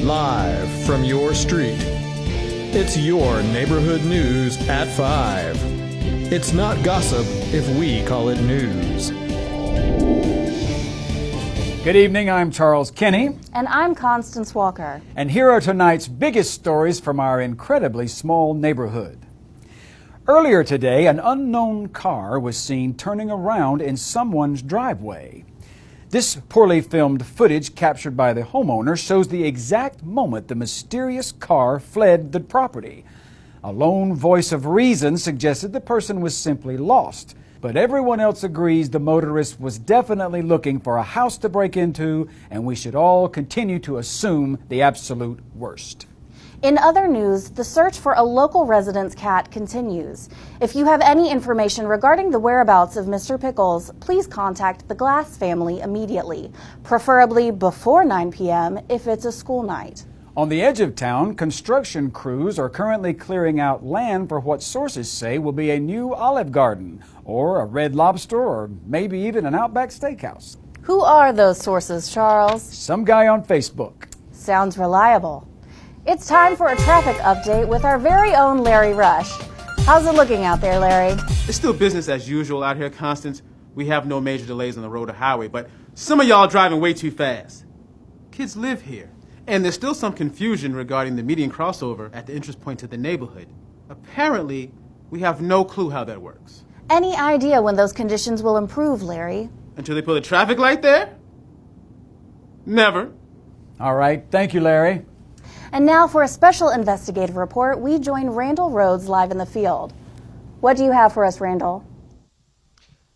Live from your street. It's your neighborhood news at 5. It's not gossip if we call it news. Good evening, I'm Charles Kinney. And I'm Constance Walker. And here are tonight's biggest stories from our incredibly small neighborhood. Earlier today, an unknown car was seen turning around in someone's driveway. This poorly filmed footage captured by the homeowner shows the exact moment the mysterious car fled the property. A lone voice of reason suggested the person was simply lost, but everyone else agrees the motorist was definitely looking for a house to break into, and we should all continue to assume the absolute worst. In other news, the search for a local resident's cat continues. If you have any information regarding the whereabouts of Mr. Pickles, please contact the Glass family immediately, preferably before 9 p.m. if it's a school night. On the edge of town, construction crews are currently clearing out land for what sources say will be a new Olive Garden, or a Red Lobster, or maybe even an Outback Steakhouse. Who are those sources, Charles? Some guy on Facebook. Sounds reliable. It's time for a traffic update with our very own Larry Rush. How's it looking out there, Larry? It's still business as usual out here, Constance. We have no major delays on the road or highway, but some of y'all driving way too fast. Kids live here, and there's still some confusion regarding the median crossover at the entrance point to the neighborhood. Apparently, we have no clue how that works. Any idea when those conditions will improve, Larry? Until they put a traffic light there? Never. All right, thank you, Larry. And now for a special investigative report, we join Randall Rhodes live in the field. What do you have for us, Randall?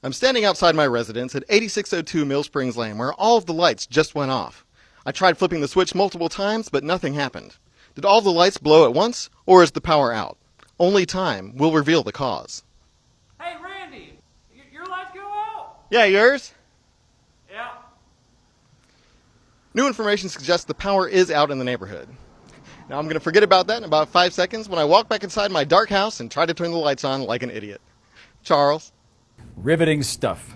I'm standing outside my residence at 8602 Mill Springs Lane, where all of the lights just went off. I tried flipping the switch multiple times, but nothing happened. Did all the lights blow at once, or is the power out? Only time will reveal the cause. Hey, Randy, your lights go out? Yeah, yours? Yeah. New information suggests the power is out in the neighborhood. Now I'm going to forget about that in about 5 seconds when I walk back inside my dark house and try to turn the lights on like an idiot. Charles. Riveting stuff.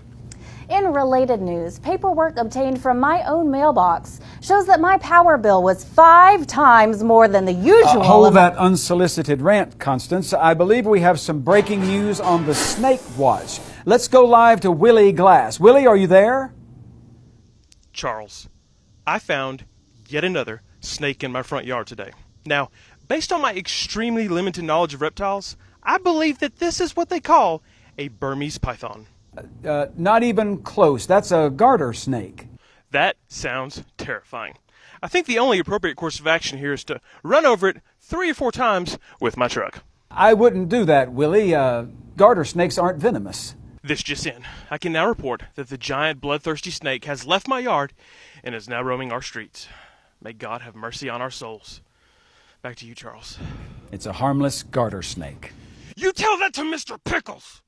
In related news, paperwork obtained from my own mailbox shows that my power bill was 5 times more than the usual. Hold that unsolicited rant, Constance. I believe we have some breaking news on the Snake Watch. Let's go live to Willie Glass. Willie, are you there? Charles, I found yet another snake in my front yard today. Now, based on my extremely limited knowledge of reptiles, I believe that this is what they call a Burmese python. Not even close. That's a garter snake. That sounds terrifying. I think the only appropriate course of action here is to run over it 3 or 4 times with my truck. I wouldn't do that, Willie. Garter snakes aren't venomous. This just in. I can now report that the giant bloodthirsty snake has left my yard and is now roaming our streets. May God have mercy on our souls. Back to you, Charles. It's a harmless garter snake. You tell that to Mr. Pickles!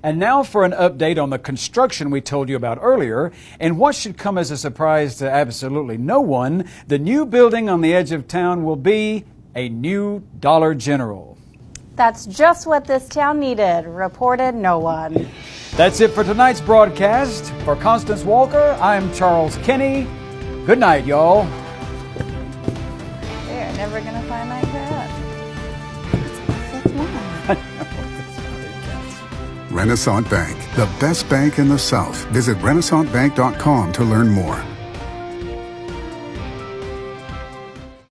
And now for an update on the construction we told you about earlier, and what should come as a surprise to absolutely no one, the new building on the edge of town will be a new Dollar General. That's just what this town needed, reported no one. That's it for tonight's broadcast. For Constance Walker, I'm Charles Kinney. Good night, y'all. They're never going to find that cat. Renaissance Bank, the best bank in the South. Visit RenaissanceBank.com to learn more.